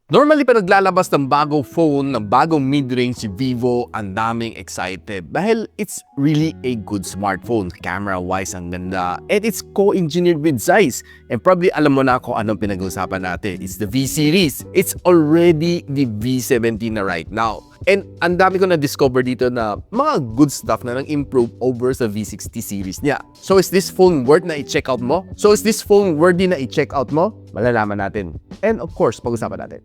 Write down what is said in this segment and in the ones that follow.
Normally, pa naglalabas ng bagong phone, ng bagong mid-range si Vivo, ang daming excited dahil it's really a good smartphone. Camera-wise, ang ganda. And it's co-engineered with Zeiss. And probably alam mo na kung anong pinag-usapan natin. It's the V series. It's already the V70 na right now. And ang dami ko na-discover dito na mga good stuff na nang-improve over sa V60 series niya. So is this phone worth na i-check out mo? Malalaman natin. And of course, pag-usapan natin.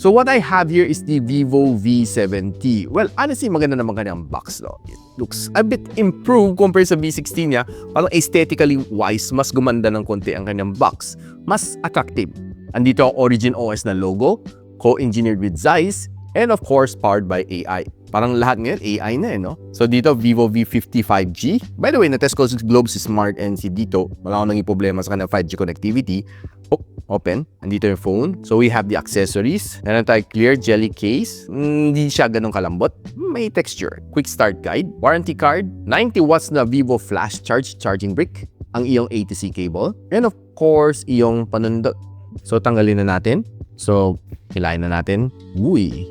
So what I have here is the Vivo V70. Well, honestly, maganda naman kanyang box, no? It looks a bit improved compared sa V60 niya. Parang aesthetically wise, mas gumanda ng konti ang kanyang box. Mas attractive. Andito ang Origin OS na logo, co-engineered with Zeiss, and of course, powered by AI. Parang lahat ngayon, AI na no? So dito, Vivo V50 5G. By the way, na-test ko si Globe, si Smart, and si dito. Wala akong naging problema sa kanyang 5G connectivity. Oh, open. Andito yung phone. So we have the accessories. Meron tayo clear jelly case. Hindi siya ganun kalambot. May texture. Quick start guide. Warranty card. 90 watts na Vivo flash charge charging brick. Ang iyong A-C cable. And of course, iyong panundot. So tanggalin na natin. So, hilahin na natin. Uy,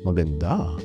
maganda.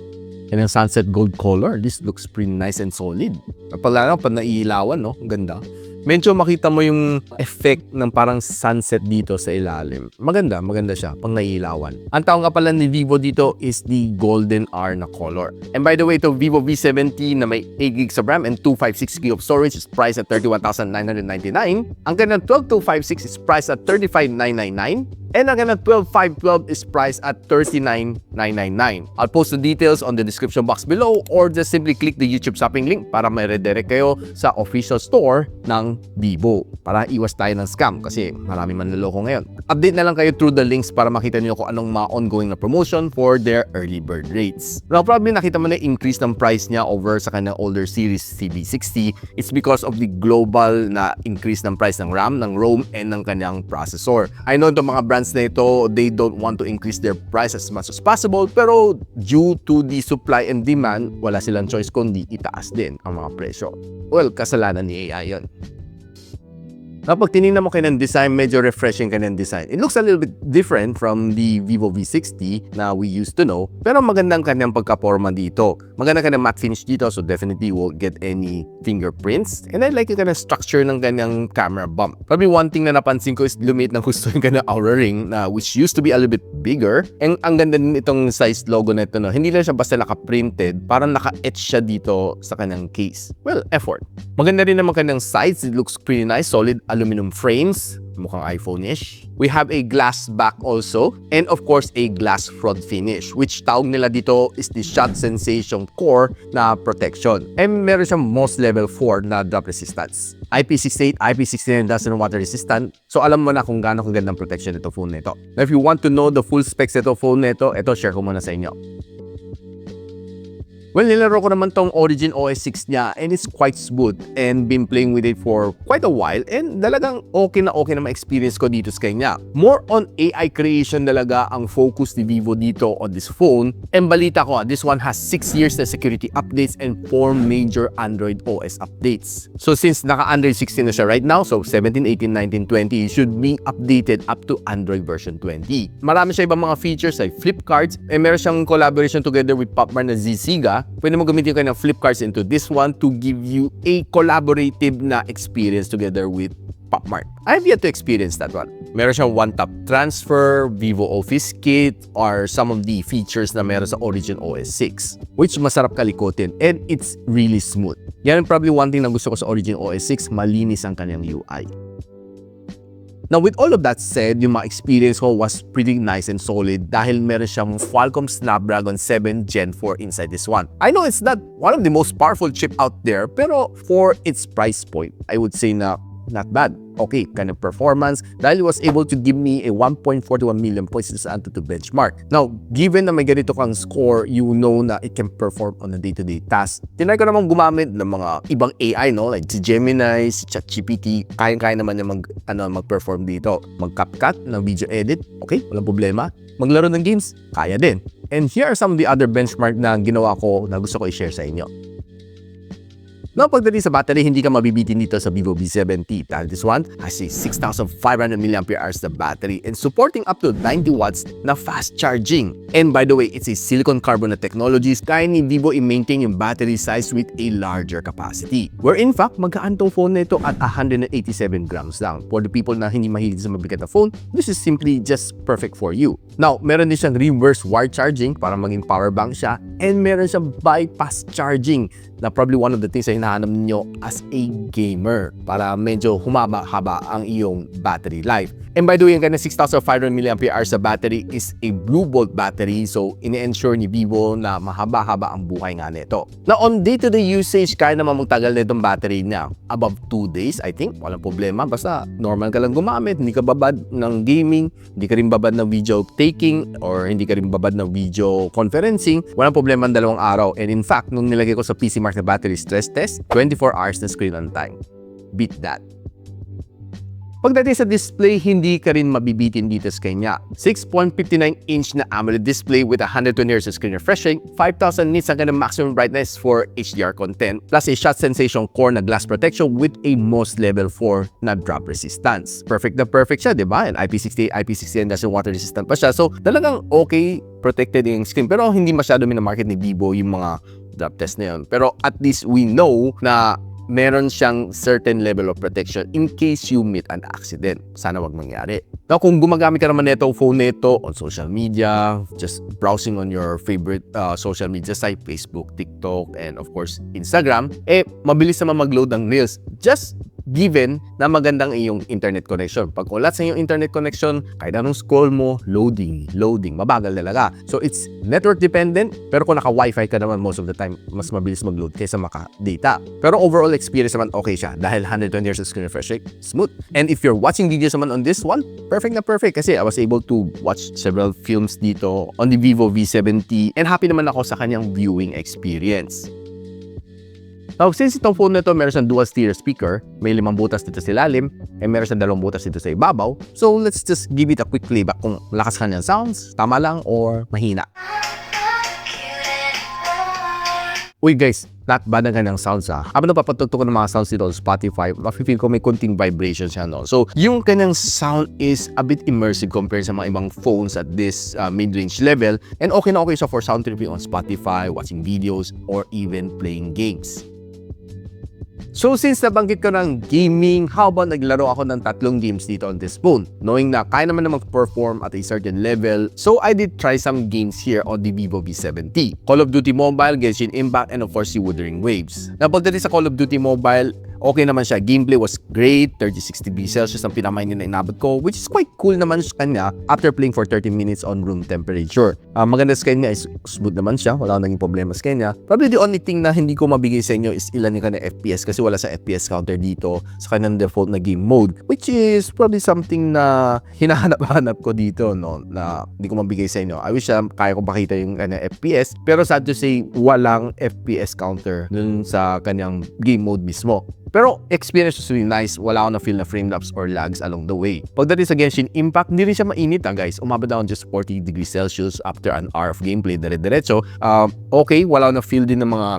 And ang sunset gold color, this looks pretty nice and solid. Pala pag naiilawan, no? Ang ganda. Medyo makita mo yung effect ng parang sunset dito sa ilalim. Maganda siya pag naiilawan. Ang tawag nga pala ni Vivo dito is the golden R na color. And by the way, ito Vivo V70 na may 8 GB of RAM and 256 GB of storage is priced at 31,999. Ang kanyang 12256 is priced at 35,999. And ang kanyang 12512 is priced at 39,999. I'll post the details on the description box below or just simply click the YouTube shopping link para may redirect kayo sa official store ng Vivo. Para iwas tayo ng scam kasi maraming manloloko ngayon. Update na lang kayo through the links para makita niyo kung anong mga ongoing na promotion for their early bird rates. Now, probably nakita mo na increase ng price niya over sa kanyang older series CV60. It's because of the global na increase ng price ng RAM, ng ROM, and ng kanyang processor. I know itong mga brands na ito, they don't want to increase their price as much as possible, pero due to the supply and demand, wala silang choice kundi itaas din ang mga presyo. Well, kasalanan ni AI yun. Kapag tinignan mo kanyang design, medyo refreshing kanyang design. It looks a little bit different from the Vivo V60 na we used to know, pero magandang kanyang pagka-forma dito. Magandang kanyang matte finish dito, so definitely won't get any fingerprints. And I like yung kanyang structure ng kanyang camera bump. Probably one thing na napansin ko is lumit ng gusto yung kanyang Aura Ring, which used to be a little bit bigger. And ang ganda din itong size logo na ito, no? Hindi lang siya basta naka-printed, parang naka-etch siya dito sa kanyang case. Well, effort. Maganda rin naman kanyang sides. It looks pretty nice, solid aluminum frames, mukhang iPhone-ish. We have a glass back also, and of course, a glass front finish, which tawag nila dito is the Shot Sensation Core na protection. And meron siyang most level 4 na drop resistance. IP68, IP69 dust and water resistant. So alam mo na kung gaano kagandang protection nito phone nito. Now if you want to know the full specs nito phone nito, ito share ko muna sa inyo. Well, nilaro ko naman tong Origin OS 6 niya and it's quite smooth and been playing with it for quite a while and talagang okay na ma-experience ko dito sa kanya. More on AI creation talaga ang focus ni Vivo dito on this phone. And balita ko, this one has 6 years na security updates and 4 major Android OS updates. So since naka-Android 16 na siya right now, so 17, 18, 19, 20, it should be updated up to Android version 20. Marami siya ibang mga features like flip cards and meron siyang collaboration together with Popmart na Zziga. Pwede mo gamitin kayo ng flip cards into this one to give you a collaborative na experience together with Popmart. I've yet to experience that one. Meron siyang one-tap transfer, Vivo Office Kit, or some of the features na meron sa Origin OS 6, which masarap kalikutin and it's really smooth. Yan probably one thing na gusto ko sa Origin OS 6, malinis ang kanyang UI. Now, with all of that said, yung mga experience ko was pretty nice and solid dahil meron siyang Qualcomm Snapdragon 7 Gen 4 inside this one. I know it's not one of the most powerful chip out there, pero for its price point, I would say na not bad. Okay, kind of performance dahil it was able to give me a 1.41 million points sa Antutu benchmark. Now, given na may ganito kang score, you know na it can perform on a day-to-day task. Tinry ko namang gumamit ng mga ibang AI, no? Like si Gemini, si ChatGPT. Kaya naman niya mag-perform dito. Mag-CapCut ng video edit, okay, walang problema. Maglaro ng games, kaya din. And here are some of the other benchmark na ginawa ko na gusto ko i-share sa inyo. Now, pagdating sa battery, hindi ka mabibitin dito sa Vivo V70 dahil this one has a 6,500 mAh na battery and supporting up to 90 watts na fast charging. And by the way, it's a silicon carbon na technologies kaya ni Vivo i-maintain yung battery size with a larger capacity. Where in fact, magkaan tong phone na ito at 187 grams lang. For the people na hindi mahilig sa mabigat na phone, this is simply just perfect for you. Now, meron din siyang reverse wire charging para maging power bank siya and meron siyang bypass charging na probably one of the things na hinahanap ninyo as a gamer para medyo humaba-haba ang iyong battery life. And by the way, yung kanya 6,500 mAh sa battery is a Blue Bolt battery, so ini-ensure ni Vivo na mahaba-haba ang buhay nga nito. Now, on day-to-day usage, kaya naman magtagal na itong battery niya. Above 2 days, I think, walang problema. Basta normal ka lang gumamit, hindi ka babad ng gaming, hindi ka rin babad ng video taking, or hindi ka rin babad ng video conferencing. Walang problema ang 2 araw. And in fact, nung nilagay ko sa PC Mark na battery stress test, 24 hours na screen on time. Beat that. Pagdating sa display, hindi ka rin mabibitin dito sa kanya. 6.59-inch na AMOLED display with 120Hz screen refreshing, 5,000 nits ang kanyang maximum brightness for HDR content, plus a shot sensation core na glass protection with a MOS level 4 na drop resistance. Perfect na perfect siya, di ba? And IP68, IP69 doesn't water resistant pa siya. So, talagang okay, protected yung screen. Pero hindi masyado minamarket ni Vivo yung mga drop test na yun. Pero at least we know na meron siyang certain level of protection in case you meet an accident. Sana wag mangyari. Now, kung gumagamit ka naman nito phone nito on social media, just browsing on your favorite social media site, Facebook, TikTok, and of course, Instagram, mabilis naman mag-load ang Reels. Just given na magandang iyong internet connection. Pag ulat sa iyong internet connection, kahit anong scroll mo, loading, mabagal talaga. So, it's network dependent, pero kung naka-Wi-Fi ka naman most of the time, mas mabilis mag-load kaysa maka-data. Pero overall experience naman okay siya dahil 120Hz screen refresh rate, smooth. And if you're watching videos naman on this one, perfect na perfect kasi I was able to watch several films dito on the Vivo V70 and happy naman ako sa kanyang viewing experience. Now, since itong phone na ito, meron siyang dual stereo speaker, may 5 butas dito sa ilalim, and meron siyang 2 butas dito sa ibabaw. So, let's just give it a quick playback kung lakas kanyang sounds, tama lang, or mahina. Uy guys, not bad ang kanyang sounds ha. Habang napapatugtog ko ng mga sounds dito on Spotify, mafe-feel ko may konting vibration siya, no? So, yung kanyang sound is a bit immersive compared sa mga ibang phones at this mid-range level. And okay na okay siya for sound tripping on Spotify, watching videos, or even playing games. So since nabanggit ko ng gaming, how about naglaro ako ng 3 games dito on this phone? Knowing na kaya naman na mag-perform at a certain level, so I did try some games here on the Vivo V70. Call of Duty Mobile, Genshin Impact, and of course the Wuthering Waves. Napagdating sa Call of Duty Mobile, okay naman siya. Gameplay was great. 36 degrees Celsius ang pinamain na inabot ko, which is quite cool naman sa kanya after playing for 30 minutes on room temperature. Maganda sa kanya is smooth naman siya. Wala naging problema sa kanya. Probably the only thing na hindi ko mabigay sa inyo is ilan yung kanya FPS kasi wala sa FPS counter dito sa kanyang default na game mode, which is probably something na hinahanap-hanap ko dito, no, na hindi ko mabigay sa inyo. I wish kaya ko pakita yung kanya FPS, pero sad to say, walang FPS counter dun sa kanyang game mode mismo. Pero experience was really nice. Wala akong na-feel na frame drops or lags along the way. Pagdating sa Genshin Impact, hindi rin siya mainit guys. Umabot down just 40 degrees Celsius after an hour of gameplay. Dire-diretso. Okay, wala akong na-feel din ng mga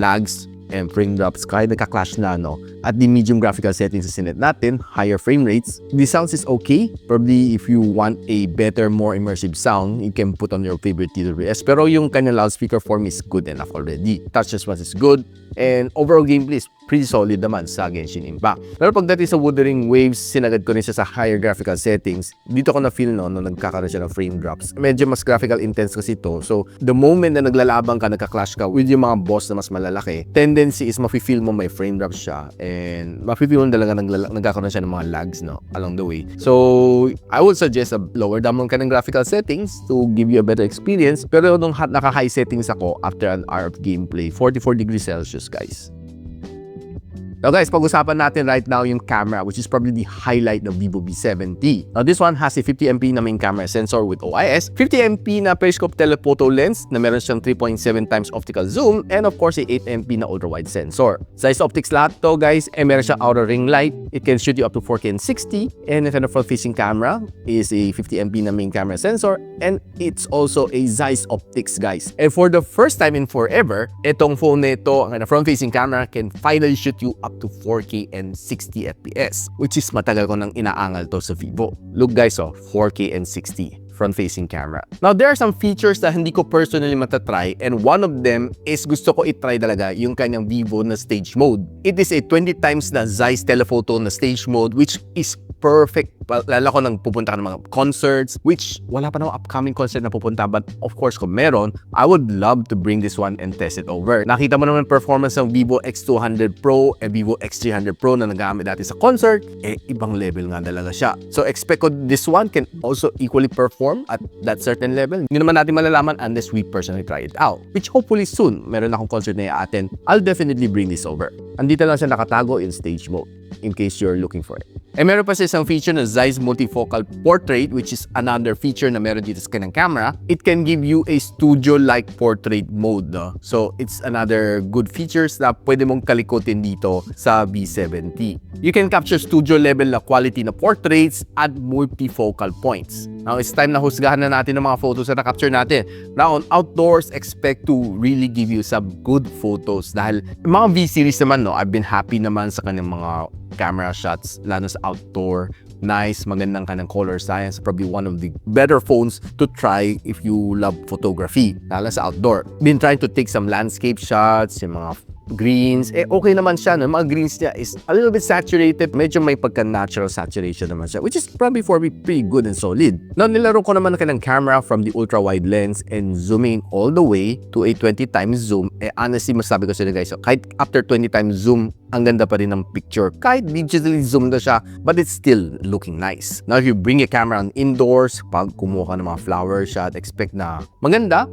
lags and frame drops kahit nagka-clash na, no? At the medium graphical settings sa sinet natin, higher frame rates. The sounds is okay. Probably if you want a better, more immersive sound, you can put on your favorite TWS. Pero yung kanya loudspeaker form is good enough already. Touch response is good. And overall gameplay is pretty solid naman sa Genshin Impact. Pero pagdating sa Wuthering Waves, sinagad ko rin siya sa higher graphical settings. Dito ko na-feel, no, nung nagkakaroon siya ng frame drops. Medyo mas graphical intense kasi ito. So, the moment na naglalabang ka, nagka-clash ka with yung mga boss na mas malalaki, tendency is mafe-feel mo may frame drops siya. And mafe-feel mo talaga nagkakaroon siya ng mga lags, no, along the way. So, I would suggest a lower down ka ng graphical settings to give you a better experience. Pero nung naka-high settings ako after an hour of gameplay, 44 degrees Celsius, guys. Now guys, pag-usapan natin right now yung camera, which is probably the highlight of Vivo V70. Now this one has a 50MP na main camera sensor with OIS, 50MP na periscope telephoto lens na meron siyang 3.7 times optical zoom, and of course a 8MP na ultra-wide sensor. Size optics lahat to guys, meron siyang outer ring light. It can shoot you up to 4K and 60, and the front-facing camera is a 50MP na main camera sensor, and it's also a Zeiss optics guys. And for the first time in forever, itong phone na ito, ang front-facing camera can finally shoot you up to 4K and 60 FPS, which is matagal ko nang inaangal to sa Vivo. Look guys, 4K and 60 front-facing camera. Now, there are some features na hindi ko personally matatry, and one of them is gusto ko itry talaga yung kanyang Vivo na stage mode. It is a 20 times na Zeiss telephoto na stage mode, which is perfect. Lalo ko nang pupunta ka ng mga concerts, which wala pa na upcoming concert na pupunta, but of course kung meron, I would love to bring this one and test it over. Nakita mo naman performance ng Vivo X200 Pro and Vivo X300 Pro na nagamit dati sa concert, ibang level nga talaga siya. So expect ko this one can also equally perform at that certain level. Hindi naman natin malalaman unless we personally try it out, which hopefully soon, meron akong concert na i-attend, I'll definitely bring this over. Andito lang siya nakatago in stage mode, in case you're looking for it. And meron pa siya isang feature na Zeiss multifocal portrait, which is another feature na meron dito sa kanyang camera. It can give you a studio-like portrait mode. No? So, it's another good features na pwede mong kalikutin dito sa V70. You can capture studio-level na quality na portraits at multifocal points. Now, it's time na husgahan na natin ng mga photos na na-capture natin. Now, on outdoors, expect to really give you some good photos dahil mga V-series naman, no, I've been happy naman sa kanyang mga camera shots, lalo sa outdoor. Nice, magandang kanang color science. Probably one of the better phones to try if you love photography, lalo sa outdoor. Been trying to take some landscape shots, yung mga greens, okay naman siya, no? Mga greens niya is a little bit saturated, medyo may pagka-natural saturation naman siya, which is probably for me pretty good and solid. Now, nilaro ko naman ng camera from the ultra-wide lens and zooming all the way to a 20 times zoom. Honestly, masabi ko sa inyo guys, kahit after 20 times zoom, ang ganda pa rin ng picture. Kahit digitally zoom na siya, but it's still looking nice. Now, if you bring your camera on indoors, pag kumuha ka ng mga flower shot, expect na maganda.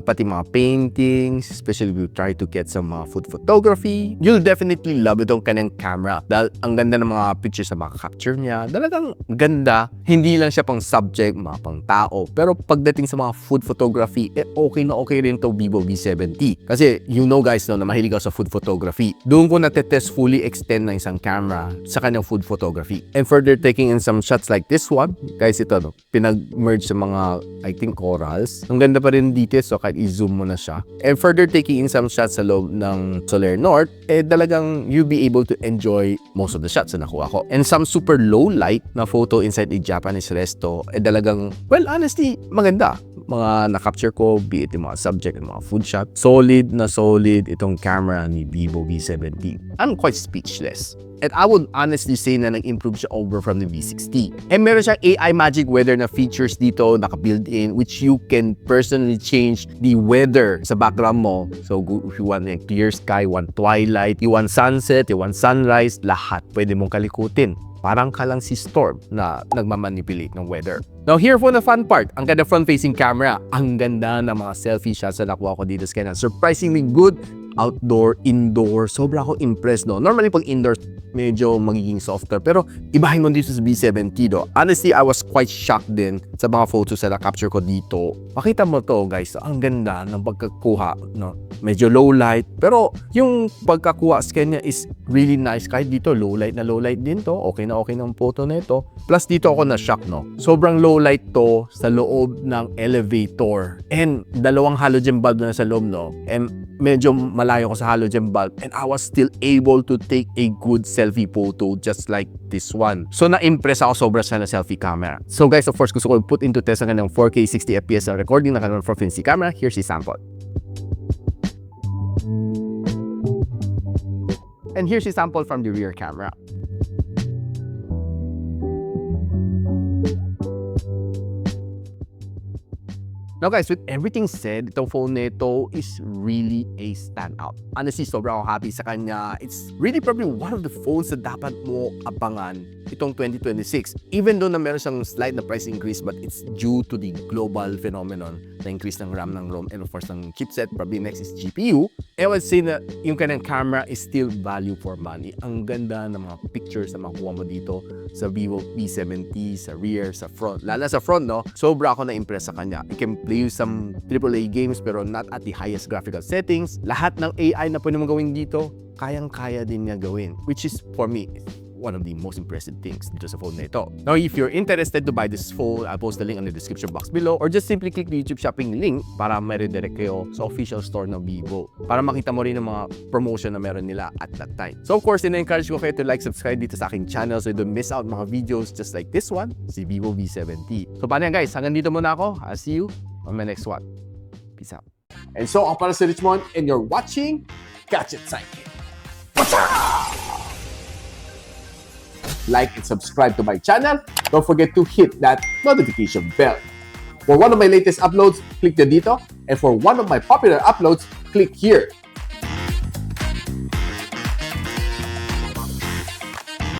Pati mga paintings, especially if you try to get some food photography, you'll definitely love itong kanyang camera. Dahil ang ganda ng mga pictures na makaka-capture niya. Talagang ganda. Hindi lang siya pang subject, mga pang tao. Pero pagdating sa mga food photography, okay na okay rin to Vivo V70. Kasi, you know guys, no, na mahilig ako sa food photography. Doon ko test fully extend ng isang camera sa kanyang food photography. And further taking in some shots like this one, guys, ito, no, pinag-merge sa mga, I think, corals. Ang ganda pa rin dito, so kahit i-zoom mo na siya. And further taking in some shots sa loob ng Solar North, talagang you'll be able to enjoy most of the shots na nakuha ko. And some super low light na photo inside the Japanese resto, talagang, well, honestly, maganda. Mga na-capture ko, be it yung mga subject, yung mga food shot. Solid na solid itong camera ni Vivo V70. I'm quite speechless. And I would honestly say na nag-improve siya over from the V60. And meron siyang AI Magic Weather na features dito, naka-built in, which you can personally change the weather sa background mo. So, if you want like clear sky, you want twilight, you want sunset, you want sunrise, lahat pwede mong kalikutin. Parang ka lang si Storm na nagmamanipulate ng weather. Now, here for the fun part, ang ganda front-facing camera. Ang ganda ng mga selfie shots na nakuha ko dito sa kanya. Surprisingly good outdoor, indoor. Sobra ako impressed, no? Normally, pag indoor, medyo magiging softer. Pero, ibahin mo dito sa B70, no? Honestly, I was quite shocked din sa mga photos na na-capture ko dito. Makita mo to, guys. Ang ganda ng pagkakuha, no? Medyo low light. Pero, yung pagkakuha sa kanya is really nice. Kahit dito, low light din to. Okay na okay ng photo na ito. Plus, dito ako na-shock, no? Sobrang low light to sa loob ng elevator. And, dalawang halogen bulb na sa loob, no? And, medyo malayo ko sa halogen bulb. And I was still able to take a good selfie photo just like this one. So, na-impress ako sobra sa selfie camera. So, guys, of course, gusto ko put into test ang kanyang 4K 60 FPS na recording na kanyang front-facing camera. Here's the sample. And here's a sample from the rear camera. Now guys, with everything said, itong phone nito is really a standout. Honestly, sobrang ako happy sa kanya. It's really probably one of the phones na dapat mo abangan itong 2026. Even though na meron siyang slight na price increase, but it's due to the global phenomenon na increase ng RAM, ng ROM, and of course ng chipset. Probably next is GPU. I would say na yung kanyang camera is still value for money. Ang ganda ng mga pictures na makuha mo dito sa Vivo V70, sa rear, sa front. Lalo sa front, no? Sobra ako na-impress sa kanya. You can play some AAA games pero not at the highest graphical settings. Lahat ng AI na pwede mong gawin dito, kayang-kaya din niya gawin. Which is, for me, one of the most impressive things dito sa phone na ito. Now, if you're interested to buy this phone, I'll post the link in the description box below or just simply click the YouTube shopping link para ma-redirect kayo sa official store ng Vivo para makita mo rin ang mga promotion na meron nila at that time. So, of course, ina-encourage ko kayo to like, subscribe dito sa aking channel so you don't miss out mga videos just like this one, si Vivo V70. So, paano yan guys? Hanggang dito muna ako. I'll see you on my next one. Peace out. And so, ako para si Richmond and you're watching Gadget Sidekick. Like and subscribe to my channel. Don't forget to hit that notification bell. For one of my latest uploads, click the dito. And for one of my popular uploads, click here.